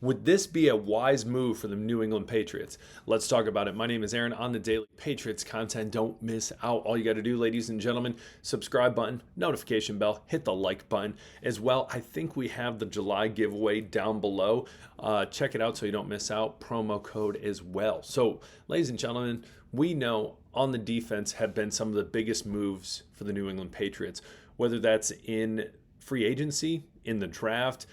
Would this be a wise move for the New England Patriots? Let's talk about it. My name is Aaron on the Daily Patriots content. Don't miss out. All you got to do, ladies and gentlemen, subscribe button, notification bell, hit the like button as well. I think we have the July giveaway down below. Check it out so you don't miss out. Promo code as well. So, ladies and gentlemen, we know on the defense have been some of the biggest moves for the New England Patriots, whether that's in free agency, in the draft,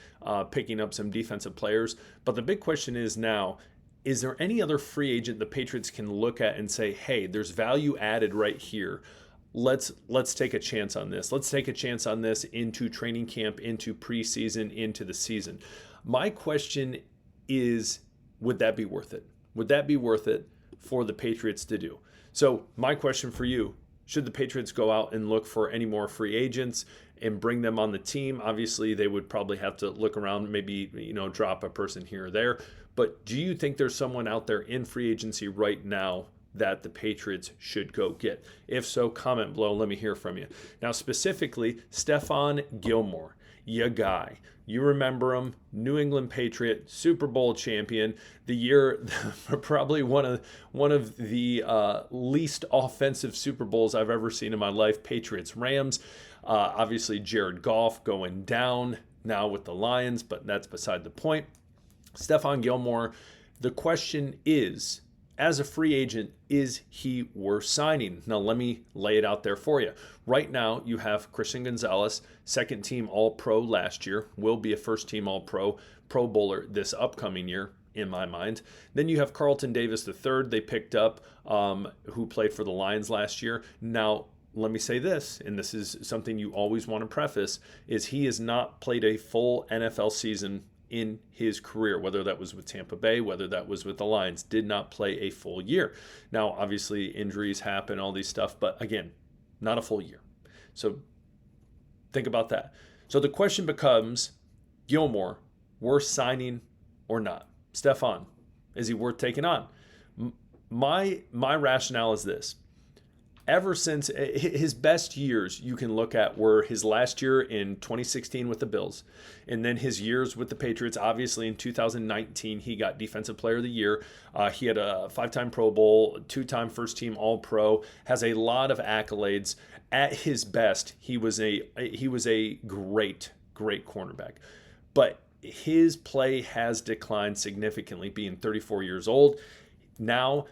picking up some defensive players. But the big question is now, is there any other free agent the Patriots can look at and say, hey, there's value added right here. Let's take a chance on this. Let's take a chance on this into training camp, into preseason, into the season. My question is, would that be worth it? Would that be worth it for the Patriots to do? So my question for you, should the Patriots go out and look for any more free agents and bring them on the team? Obviously, they would probably have to look around, maybe, drop a person here or there. But do you think there's someone out there in free agency right now that the Patriots should go get? If so, comment below. Let me hear from you. Now, specifically, Stephon Gilmore, ya guy. You remember him, New England Patriot, Super Bowl champion, the year, probably one of the least offensive Super Bowls I've ever seen in my life. Patriots Rams. Obviously, Jared Goff going down now with the Lions, but that's beside the point. Stephon Gilmore, the question is, as a free agent, is he worth signing? Now, let me lay it out there for you. Right now, you have Christian Gonzalez, second team All-Pro last year, will be a first team All-Pro, Pro Bowler this upcoming year, in my mind. Then you have Carlton Davis III, they picked up, who played for the Lions last year. Now, let me say this, and this is something you always want to preface, is he has not played a full NFL season in his career, whether that was with Tampa Bay, whether that was with the Lions, did not play a full year. Now, obviously, injuries happen, all these stuff, but again, not a full year. So think about that. So the question becomes, Gilmore, worth signing or not? Stephon, is he worth taking on? My rationale is this. Ever since his best years you can look at were his last year in 2016 with the Bills, and then his years with the Patriots. Obviously, in 2019, he got Defensive Player of the Year. He had a 5-time Pro Bowl, 2-time First Team All-Pro, has a lot of accolades. At his best, he was a great cornerback. But his play has declined significantly, being 34 years old. Now,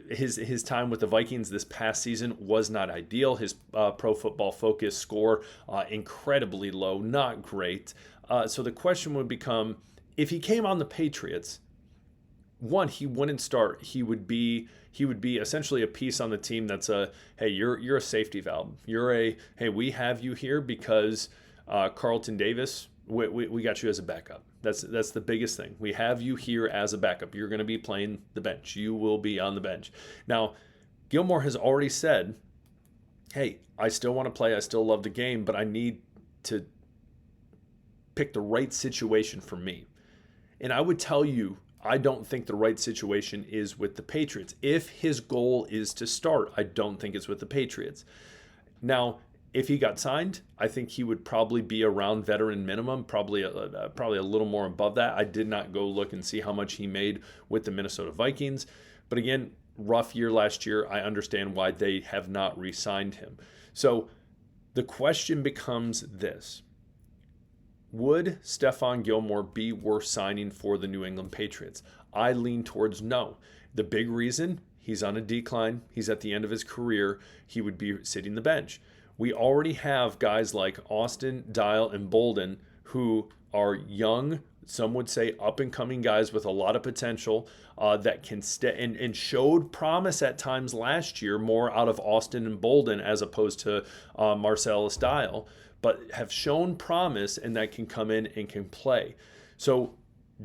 his time with the Vikings this past season was not ideal. His Pro Football Focus score incredibly low, not great. So the question would become, if he came on the Patriots, one, he wouldn't start. He would be essentially a piece on the team that's hey, you're a safety valve. Hey, we have you here because Carlton Davis, we got you as a backup. That's the biggest thing. We have you here as a backup. You're going to be playing the bench. You will be on the bench. Now, Gilmore has already said, hey, I still want to play. I still love the game, but I need to pick the right situation for me. And I would tell you, I don't think the right situation is with the Patriots. If his goal is to start, I don't think it's with the Patriots. Now, if he got signed, I think he would probably be around veteran minimum, probably a little more above that. I did not go look and see how much he made with the Minnesota Vikings. But again, rough year last year. I understand why they have not re-signed him. So the question becomes this. Would Stephon Gilmore be worth signing for the New England Patriots? I lean towards no. The big reason, he's on a decline. He's at the end of his career. He would be sitting the bench. We already have guys like Austin, Dial, and Bolden who are young, some would say up-and-coming guys with a lot of potential that can and showed promise at times last year, more out of Austin and Bolden as opposed to Marcellus Dial, but have shown promise and that can come in and can play. So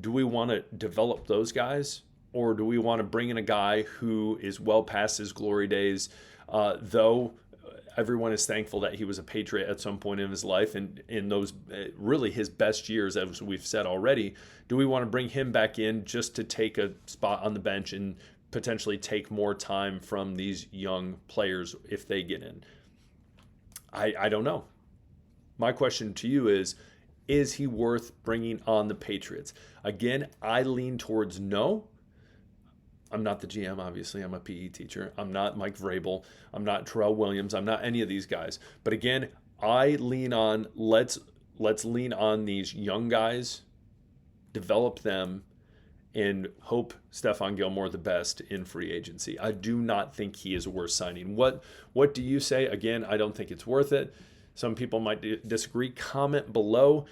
do we want to develop those guys, or do we want to bring in a guy who is well past his glory days, though everyone is thankful that he was a Patriot at some point in his life, and in those really his best years, as we've said already. Do we want to bring him back in just to take a spot on the bench and potentially take more time from these young players if they get in? I don't know. My question to you is Is he worth bringing on the Patriots? Again, I lean towards no. I'm not the GM, obviously. I'm a PE teacher. I'm not Mike Vrabel. I'm not Terrell Williams. I'm not any of these guys. But again, I lean on let's lean on these young guys, develop them, and hope Stephon Gilmore the best in free agency. I do not think he is worth signing. What do you say? Again, I don't think it's worth it. Some people might disagree. Comment below.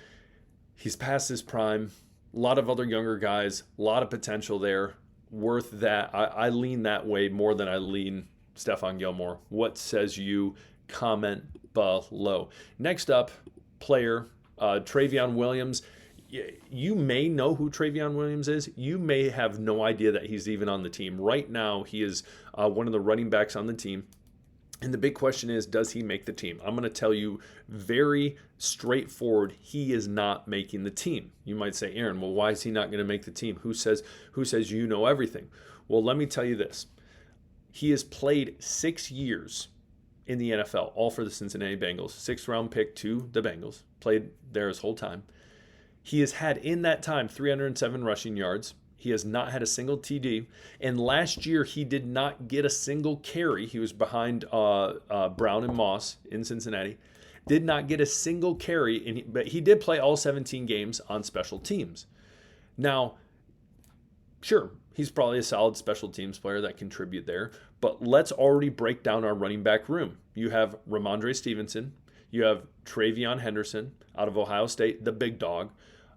He's past his prime. A lot of other younger guys, a lot of potential there. Worth that. I lean that way more than I lean Stephon Gilmore. What says you? Comment below. Next up, player Trayveon Williams. You may know who Trayveon Williams is. You may have no idea that he's even on the team. Right now, he is one of the running backs on the team. And the big question is, does he make the team? I'm going to tell you very straightforward, he is not making the team. You might say, Aaron, well, why is he not going to make the team? Who says you know everything? Well, let me tell you this. He has played 6 years in the NFL, all for the Cincinnati Bengals. 6th round pick to the Bengals. Played there his whole time. He has had in that time 307 rushing yards. He has not had a single TD. And last year, he did not get a single carry. He was behind Brown and Moss in Cincinnati. Did not get a single carry, but he did play all 17 games on special teams. Now, sure, he's probably a solid special teams player that contribute there. But let's already break down our running back room. You have Ramondre Stevenson. You have Trayveon Henderson out of Ohio State, the big dog.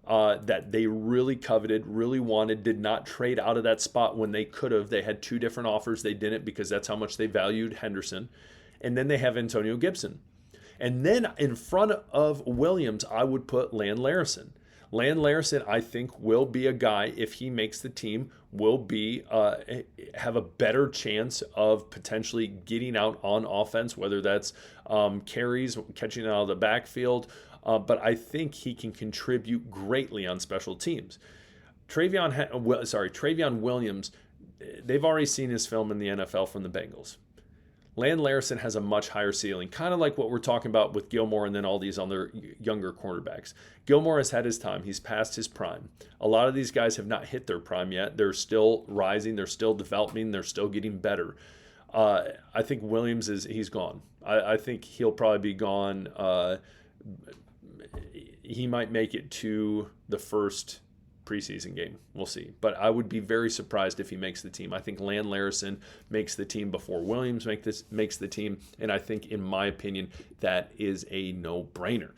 That they really coveted, really wanted, did not trade out of that spot when they could have. They had 2 different offers. They didn't because that's how much they valued Henderson. And then they have Antonio Gibson. And then in front of Williams, I would put Lan Larison. Lan Larison, I think, will be a guy, if he makes the team, will be have a better chance of potentially getting out on offense, whether that's carries, catching out of the backfield. But I think he can contribute greatly on special teams. Trayveon Williams, they've already seen his film in the NFL from the Bengals. Lan Larison has a much higher ceiling, kind of like what we're talking about with Gilmore and then all these other younger quarterbacks. Gilmore has had his time. He's past his prime. A lot of these guys have not hit their prime yet. They're still rising. They're still developing. They're still getting better. I think Williams he's gone. I think he'll probably be gone. He might make it to the first preseason game. We'll see. But I would be very surprised if he makes the team. I think Lan Larison makes the team before Williams makes the team. And I think, in my opinion, that is a no-brainer.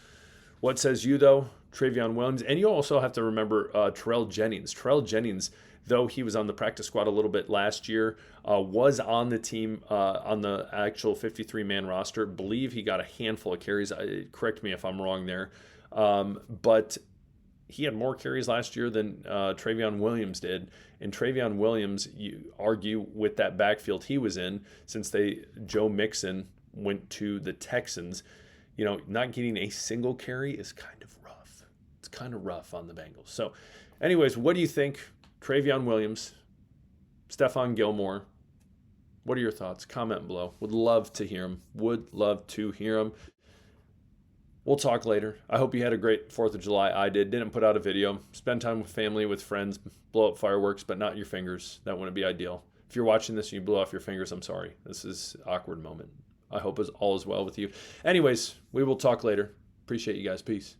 What says you, though? Trayveon Williams. And you also have to remember Terrell Jennings. Terrell Jennings, though he was on the practice squad a little bit last year, was on the team on the actual 53-man roster. Believe he got a handful of carries. Correct me if I'm wrong there. But he had more carries last year than Trayveon Williams did. And Trayveon Williams, you argue, with that backfield he was in, since Joe Mixon went to the Texans, not getting a single carry is kind of rough. It's kind of rough on the Bengals. So anyways, what do you think? Trayveon Williams, Stephon Gilmore. What are your thoughts? Comment below. Would love to hear them. We'll talk later. I hope you had a great 4th of July. I did. Didn't put out a video. Spend time with family, with friends. Blow up fireworks, but not your fingers. That wouldn't be ideal. If you're watching this and you blow off your fingers, I'm sorry. This is an awkward moment. I hope all is well with you. Anyways, we will talk later. Appreciate you guys. Peace.